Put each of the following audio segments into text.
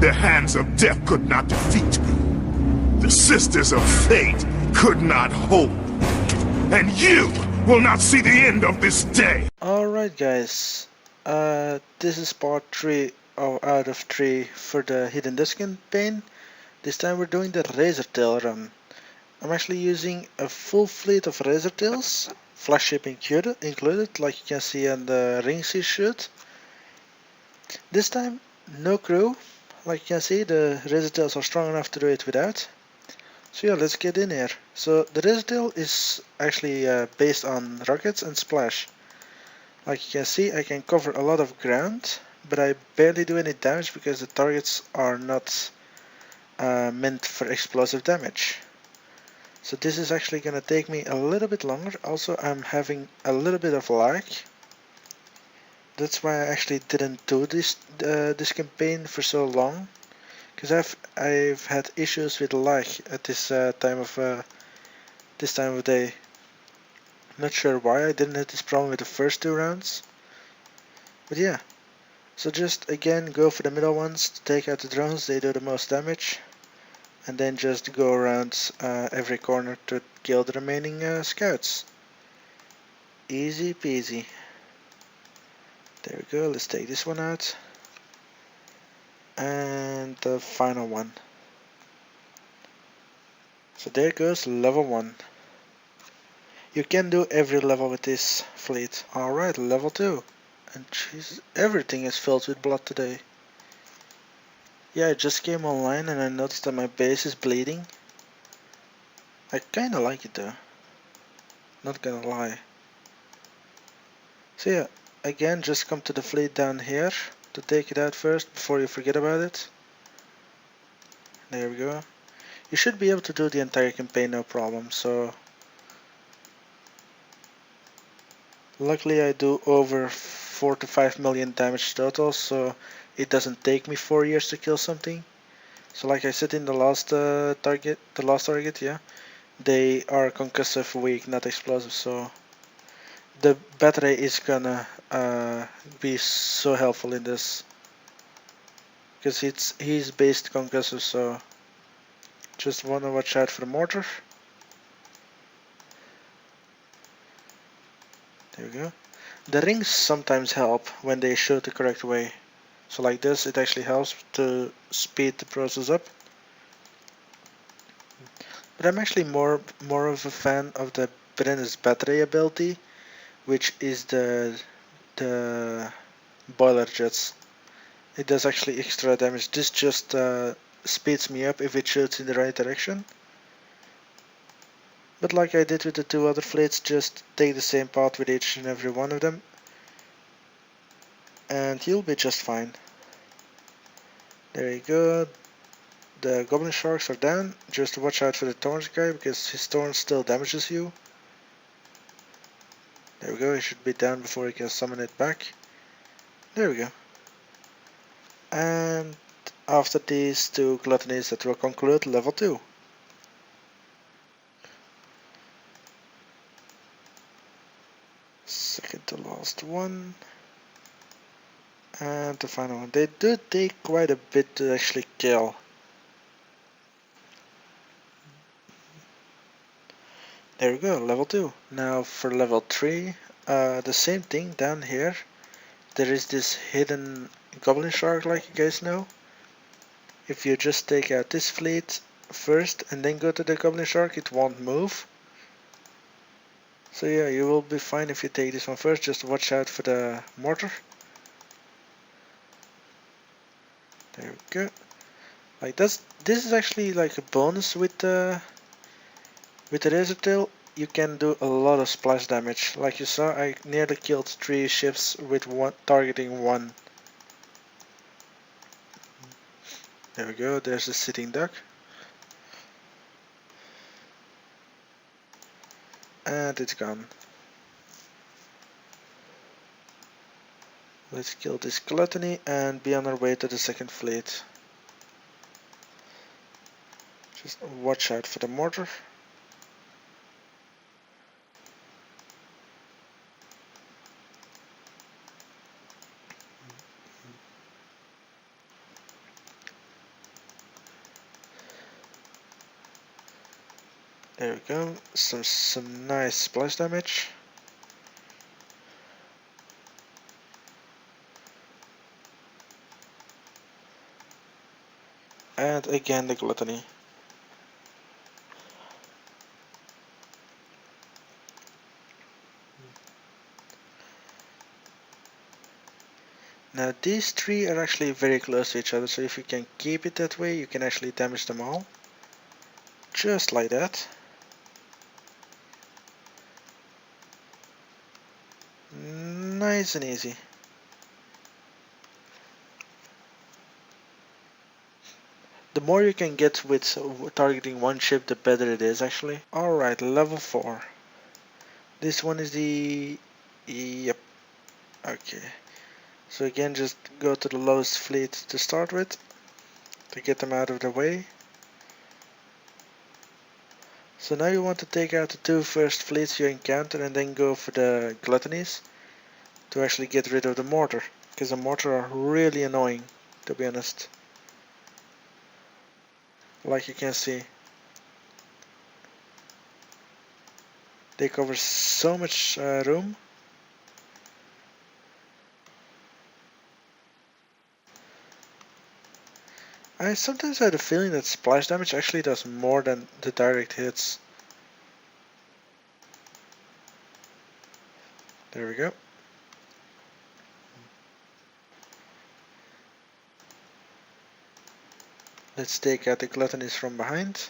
The hands of death could not defeat me. The sisters of fate could not hold me. And you will not see the end of this day. Alright guys, this is part 3 out of 3 for the Hidden Disc campaign. This time we're doing the Razortail run. I'm actually using a full fleet of Razortails, flagship included, like you can see on the rings he shoot. This time, no crew. Like you can see, the Razortails are strong enough to do it without. So yeah, let's get in here. So the Razortail is actually based on rockets and splash. Like you can see, I can cover a lot of ground, but I barely do any damage because the targets are not meant for explosive damage. So this is actually gonna take me a little bit longer. Also, I'm having a little bit of lag. That's why I actually didn't do this campaign for so long, because I've had issues with lag at this time of day. Not sure why I didn't have this problem with the first 2 rounds, but yeah. So just again go for the middle ones to take out the drones. They do the most damage. And then just go around every corner to kill the remaining scouts. Easy peasy. There we go, let's take this one out. And the final one. So there goes level 1. You can do every level with this fleet. Alright, level 2. And jeez, everything is filled with blood today. Yeah, I just came online and I noticed that my base is bleeding. I kinda like it though. Not gonna lie. So yeah, again, just come to the fleet down here to take it out first before you forget about it. There we go. You should be able to do the entire campaign no problem, so... Luckily I do over 4 to 5 million damage total, so it doesn't take me 4 years to kill something. So like I said in the last target, yeah, they are concussive weak, not explosive, so the battery is gonna be so helpful in this, because he's based concussive, so just wanna watch out for the mortar. There we go. The rings sometimes help when they shoot the correct way. So like this, it actually helps to speed the process up. But I'm actually more of a fan of the Brennan's battery ability, which is the boiler jets. It does actually extra damage. This just speeds me up if it shoots in the right direction. But like I did with the 2 other fleets, just take the same path with each and every one of them, and you'll be just fine. There you go. The goblin sharks are down. Just watch out for the thorns guy, because his thorns still damages you. There we go, he should be down before he can summon it back. There we go. And after these 2 gluttonies, that will conclude level 2. Second to last one. And the final one. They do take quite a bit to actually kill. There we go, level 2. Now for level 3, the same thing down here. There is this hidden goblin shark, like you guys know. If you just take out this fleet first and then go to the goblin shark, it won't move. So yeah, you will be fine if you take this one first. Just watch out for the mortar. There we go. Like this is actually like a bonus with the Razortail. You can do a lot of splash damage. Like you saw, I nearly killed 3 ships with targeting 1. There we go, there's the sitting duck. And it's gone. Let's kill this gluttony and be on our way to the second fleet. Just watch out for the mortar. There we go. Some nice splash damage. And again the gluttony. Now these three are actually very close to each other, so if you can keep it that way, you can actually damage them all. Just like that. Nice and easy. The more you can get with targeting one ship, the better it is actually. Alright, level 4. This one is the... Yep. Okay. So again, just go to the lowest fleet to start with, to get them out of the way. So now you want to take out the two first fleets you encounter and then go for the gluttonies to actually get rid of the mortar, because the mortar are really annoying, to be honest. Like you can see, they cover so much room. I sometimes had a feeling that splash damage actually does more than the direct hits. There we go. Let's take out the gluttonies from behind.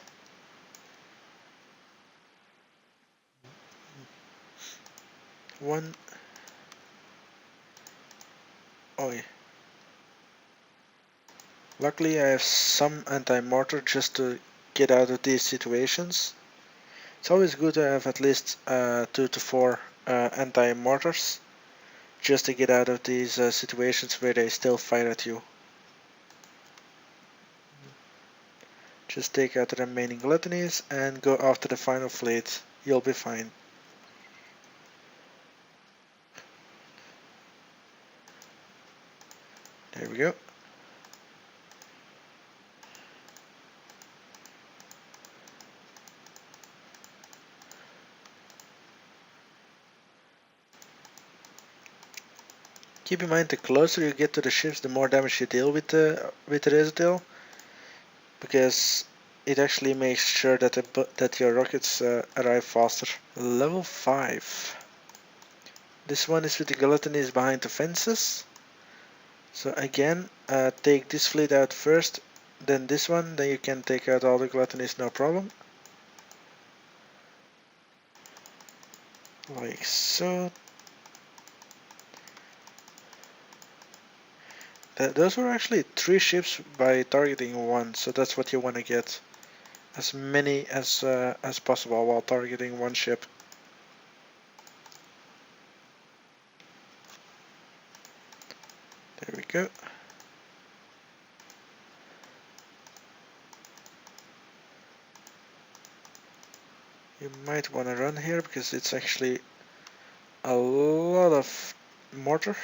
One. Oh yeah. Luckily I have some anti-mortar just to get out of these situations. It's always good to have at least 2 to 4 anti-mortars just to get out of these situations where they still fire at you. Just take out the remaining gluttonies and go after the final fleet. You'll be fine. There we go. Keep in mind, the closer you get to the ships, the more damage you deal with the Razortail, because it actually makes sure that your rockets arrive faster. Level 5. This one is with the gluttonies behind the fences. So again, take this fleet out first, then this one, then you can take out all the gluttonies, no problem. Like so. Those were actually 3 ships by targeting one, so that's what you want to get. As many as possible while targeting one ship. There we go. You might want to run here because it's actually a lot of mortar.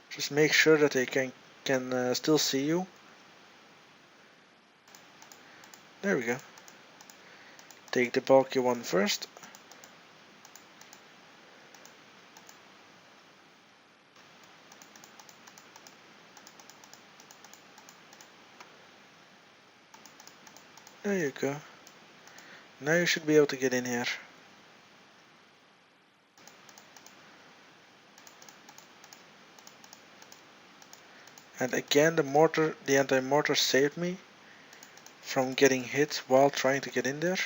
Just make sure that they can still see you. There we go. Take the bulky one first. There you go. Now you should be able to get in here. And again, the anti-mortar saved me from getting hit while trying to get in there.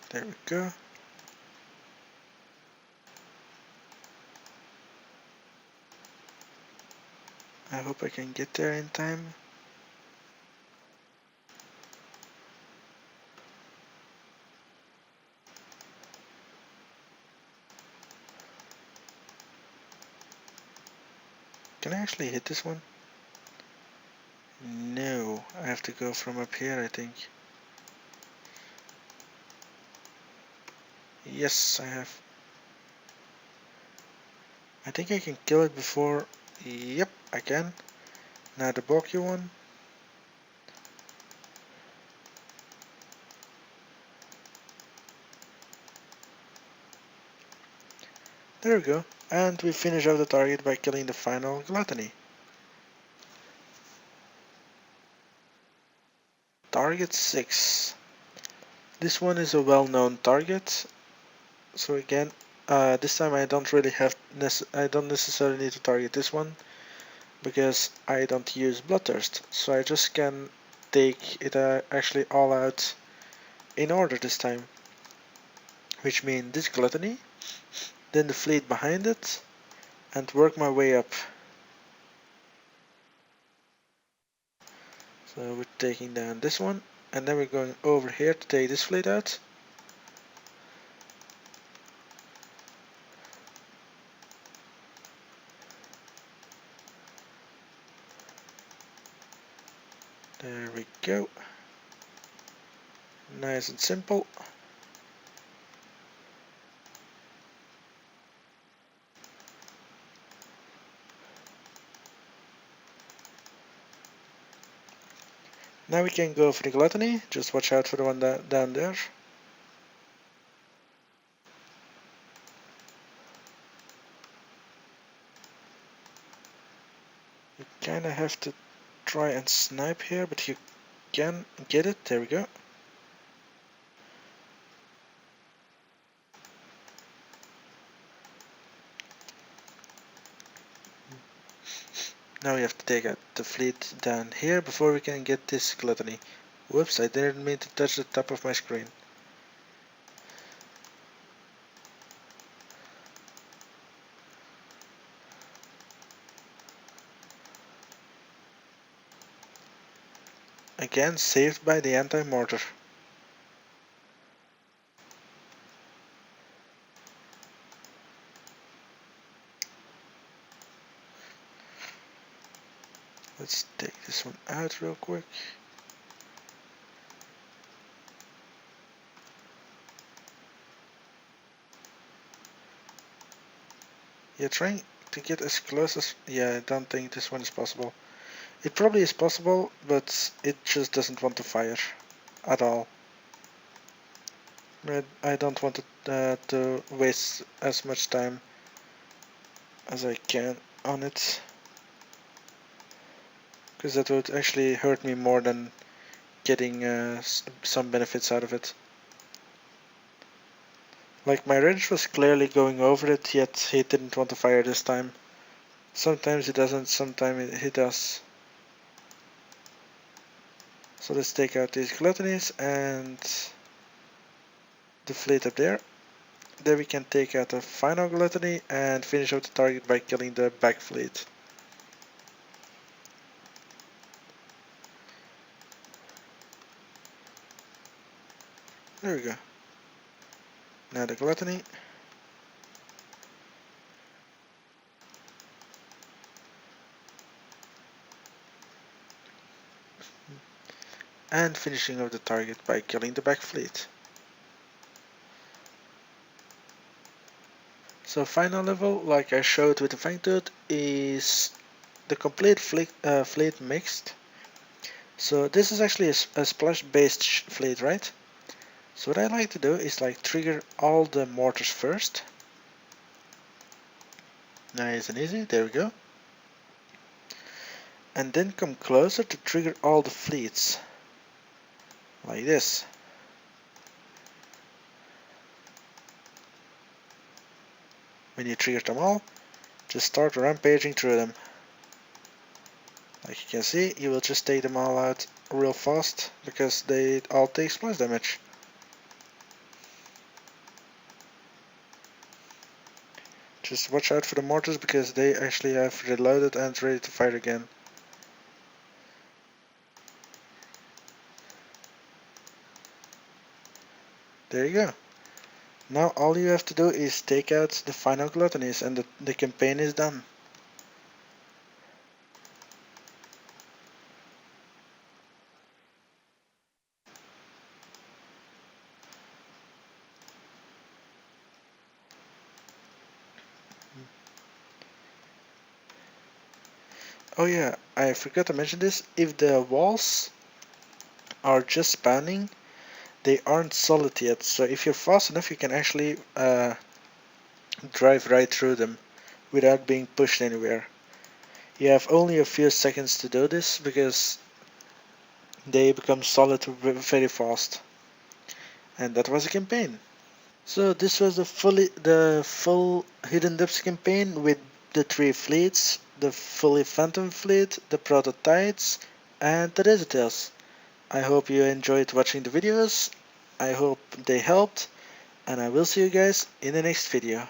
There we go. I hope I can get there in time. Can I actually hit this one? No, I have to go from up here, I think. Yes, I have. I think I can kill it before... Yep, I can. Now the bulky one. There we go. And we finish off the target by killing the final gluttony. Target 6. This one is a well-known target. So again, this time I don't really have I don't necessarily need to target this one because I don't use Bloodthirst. So I just can take it actually all out in order this time, which means this gluttony, then the fleet behind it, and work my way up. So we're taking down this one, and then we're going over here to take this fleet out. There we go. Nice and simple. Now we can go for the gluttony, just watch out for the one down there. You kinda have to try and snipe here, but you can get it, there we go. Now we have to take out the fleet down here before we can get this gluttony. Whoops, I didn't mean to touch the top of my screen. Again, saved by the anti-mortar. Let's take this one out real quick. Yeah, trying to get as close as... Yeah, I don't think this one is possible. It probably is possible, but it just doesn't want to fire at all. I don't want to waste as much time as I can on it, because that would actually hurt me more than getting some benefits out of it. Like, my range was clearly going over it, yet he didn't want to fire this time. Sometimes he doesn't, sometimes he does. So let's take out these gluttonies and the fleet up there. Then we can take out the final gluttony and finish out the target by killing the back fleet. There we go. Now the gluttony. And finishing off the target by killing the back fleet. So final level, like I showed with the Fangtooth, is the complete fleet mixed. So this is actually a splash based fleet, right? So what I like to do is like trigger all the mortars first. Nice and easy, there we go. And then come closer to trigger all the fleets. Like this. When you trigger them all, just start rampaging through them. Like you can see, you will just take them all out real fast, because they all take splash damage. Just watch out for the mortars, because they actually have reloaded and ready to fight again. There you go. Now all you have to do is take out the final gluttonies and the campaign is done. Oh yeah, I forgot to mention this. If the walls are just spanning, they aren't solid yet. So if you're fast enough, you can actually drive right through them without being pushed anywhere. You have only a few seconds to do this because they become solid very fast. And that was a campaign. So this was the full Hidden Depths campaign with the three fleets, the fully Phantom fleet, the prototypes, and the Razortails. I hope you enjoyed watching the videos. I hope they helped, and I will see you guys in the next video.